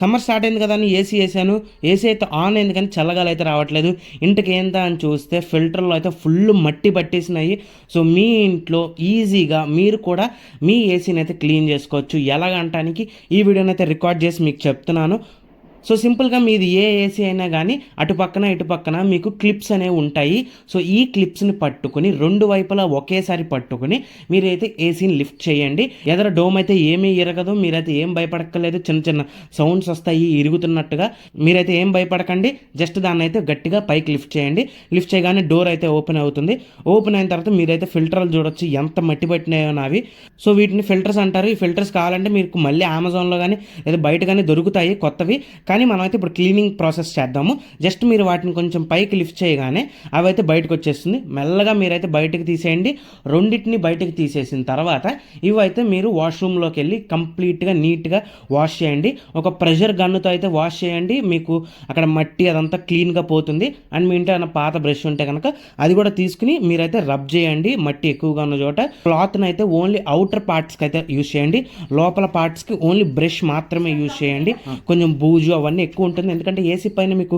Summer start అయింది కదా అని ఏసీ వేసాను. ఏసీ అయితే ఆన్ అయింది కానీ చల్లగాలి అయితే రావట్లేదు. ఇంటికి ఏందా అని చూస్తే ఫిల్టర్‌లో అయితే ఫుల్ మట్టి పట్టేసినాయి. సో, మీ ఇంట్లో ఈజీగా మీరు కూడా మీ ఏసీనైతే క్లీన్ చేసుకోవచ్చు. ఎలాగంటానికి ఈ వీడియోనైతే రికార్డ్ చేసి మీకు చెప్తున్నాను. సో, సింపుల్‌గా మీది ఏ ఏసీ అయినా గానీ అటు పక్కన, ఇటు పక్కన మీకు క్లిప్స్ అనేవి ఉంటాయి. సో, ఈ క్లిప్స్‌ని పట్టుకొని 2 వైపులా ఒకేసారి పట్టుకొని మీరైతే ఏసీని లిఫ్ట్ చేయండి. ఎదర డోమ్ అయితే ఏమీ ఇరగదు. మీరైతే ఏం భయపడక్కర్లేదు. చిన్న చిన్న సౌండ్స్ వస్తాయి ఇరుగుతున్నట్టుగా. మీరైతే ఏం భయపడకండి. జస్ట్ దాన్నైతే గట్టిగా పైకి లిఫ్ట్ చేయండి. లిఫ్ట్ చేయగానే డోర్ అయితే ఓపెన్ అవుతుంది. ఓపెన్ అయిన తర్వాత మీరైతే ఫిల్టర్లు చూడొచ్చు ఎంత మట్టి పట్టినాయో నావి. సో, వీటిని ఫిల్టర్స్ అంటారు. ఈ ఫిల్టర్స్ కావాలంటే మీకు మళ్ళీ అమెజాన్‌లో గానీ లేదా బయట గానీ దొరుకుతాయి కొత్తవి. కానీ మనమైతే ఇప్పుడు క్లీనింగ్ ప్రాసెస్ చేద్దాము. జస్ట్ మీరు వాటిని కొంచెం పైకి లిఫ్ట్ చేయగానే అవైతే బయటకు వచ్చేస్తుంది. మెల్లగా మీరైతే బయటకు తీసేయండి. రెండింటిని బయటకు తీసేసిన తర్వాత ఇవైతే మీరు వాష్రూమ్లోకి వెళ్ళి కంప్లీట్గా నీట్గా వాష్ చేయండి. ఒక ప్రెషర్ గన్నుతో అయితే వాష్ చేయండి. మీకు అక్కడ మట్టి అదంతా క్లీన్గా పోతుంది. అండ్ మీ ఇంట్లో ఏమైనా పాత బ్రష్ ఉంటే కనుక అది కూడా తీసుకుని మీరైతే రబ్ చేయండి మట్టి ఎక్కువగా ఉన్న చోట. క్లాత్ని అయితే ఓన్లీ అవుటర్ పార్ట్స్కి అయితే యూజ్ చేయండి. లోపల పార్ట్స్కి ఓన్లీ బ్రష్ మాత్రమే యూజ్ చేయండి. కొంచెం బూజు అవన్నీ ఎక్కువ ఉంటుంది. ఎందుకంటే ఏసీ పైన మీకు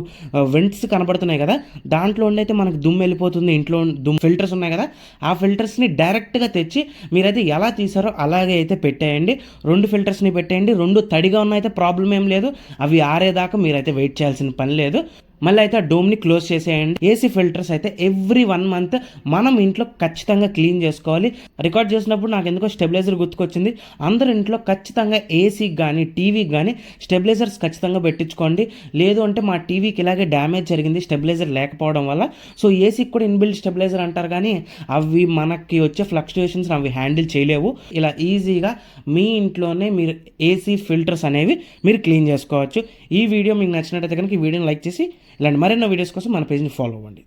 వెంట్స్ కనబడుతున్నాయి కదా, దాంట్లో అయితే మనకు దుమ్ము వెళ్ళిపోతుంది. ఇంట్లో ఫిల్టర్స్ ఉన్నాయి కదా, ఆ ఫిల్టర్స్ని డైరెక్ట్గా తెచ్చి మీరైతే ఎలా తీసారో అలాగే అయితే పెట్టేయండి. 2 ఫిల్టర్స్ని పెట్టేయండి. 2 తడిగా ఉన్నాయితే ప్రాబ్లం ఏం లేదు. అవి ఆరేదాకా మీరైతే వెయిట్ చేయాల్సిన పని లేదు. మళ్ళీ అయితే ఆ డోమ్ని క్లోజ్ చేసేయండి. ఏసీ ఫిల్టర్స్ అయితే ఎవ్రీ 1 మంత్ మనం ఇంట్లో ఖచ్చితంగా క్లీన్ చేసుకోవాలి. రికార్డ్ చేసినప్పుడు నాకు ఎందుకో స్టెబిలైజర్ గుర్తుకొచ్చింది. అందరి ఇంట్లో ఖచ్చితంగా ఏసీకి కానీ టీవీకి కానీ స్టెబిలైజర్స్ ఖచ్చితంగా పెట్టించుకోండి. లేదు అంటే మా టీవీకి ఇలాగే డ్యామేజ్ జరిగింది స్టెబిలైజర్ లేకపోవడం వల్ల. సో, ఏసీకి కూడా ఇన్బిల్డ్ స్టెబిలైజర్ అంటారు కానీ అవి మనకి వచ్చే ఫ్లక్చుయేషన్స్ అవి హ్యాండిల్ చేయలేవు. ఇలా ఈజీగా మీ ఇంట్లోనే మీరు ఏసీ ఫిల్టర్స్ అనేవి మీరు క్లీన్ చేసుకోవచ్చు. ఈ వీడియో మీకు నచ్చినట్టయితే కనుక ఈ వీడియోని లైక్ చేసి ఇలాంటి మరెన్నో వీడియోస్ కోసం మన పేజ్ని ఫాలో అవ్వండి.